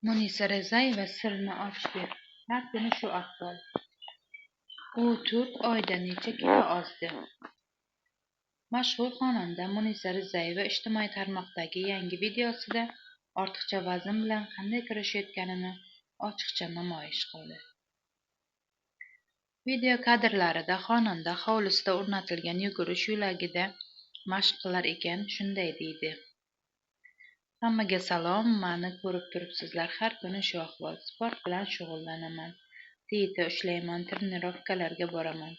Munisa Rizayeva sirni ochdi. Har kuni shu ahvol. U 4 oyda necha kilo ozdi? Mashhur xonanda Munisa Rizayeva ijtimoiy tarmoqdagi yangi videosida ortiqcha vazn bilan qanday kurashayotganini ochiqcha namoyish qildi. Video kadrlarida xonanda hovlisida o'rnatilgan yugurish yo'lagida mashq qilar ekan, shunday deydi: "Hammaga salom, mani ko'rib turibsizlar, har kuni shu ahvol. Sport bilan shug'ullanaman, dieta ushlayman, trenirovkalarga boraman.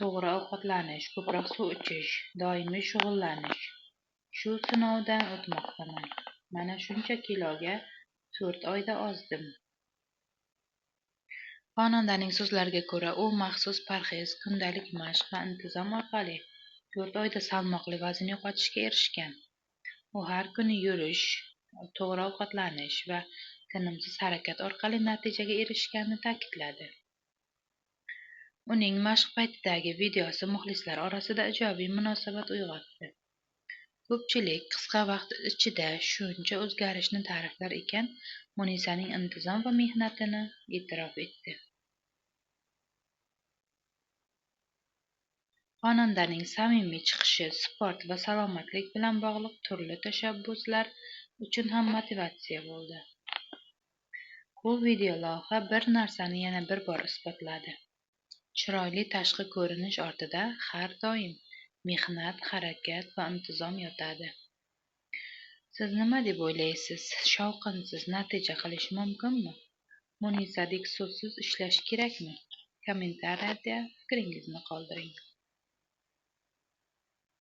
To'g'ri ovqatlanish, ko'proq suv ichish, doimiy shug'ullanish. Shu sinovdan o'tmoqdaman. Mana shuncha kiloga 4 oyda ozdim." Xonandaning so'zlariga ko'ra, u maxsus parhez, kundalik mashq va intizom orqali 4 oyda salmoqli vazn yo'qotishga erishgan. U har kuni yurish, to'g'ri ovqatlanish va tinimsiz harakat orqali natijaga erishganini ta'kidladi. Uning mashq paytidagi videosi muxlislar orasida ijobiy munosabat uyg'otdi. Ko'pchilik qisqa vaqt ichida shuncha o'zgarishni ta'riflar ekan, Munisaning intizom va mehnatini e'tirof etdi. Xonandaning samimiy chiqishi sport va salomatlik bilan bog'liq turli tashabbuslar uchun ham motivatsiya bo'ldi. Bu videolavha bir narsani yana bir bor isbotladi. Chiroyli tashqi ko'rinish ortida har doim mehnat, harakat va intizom yotadi. Siz nima deb o'ylaysiz? Shovqinsiz natija qilish mumkinmi? Munisadek so'zsiz ishlash kerakmi? Kommentariyada fikringizni qoldiring.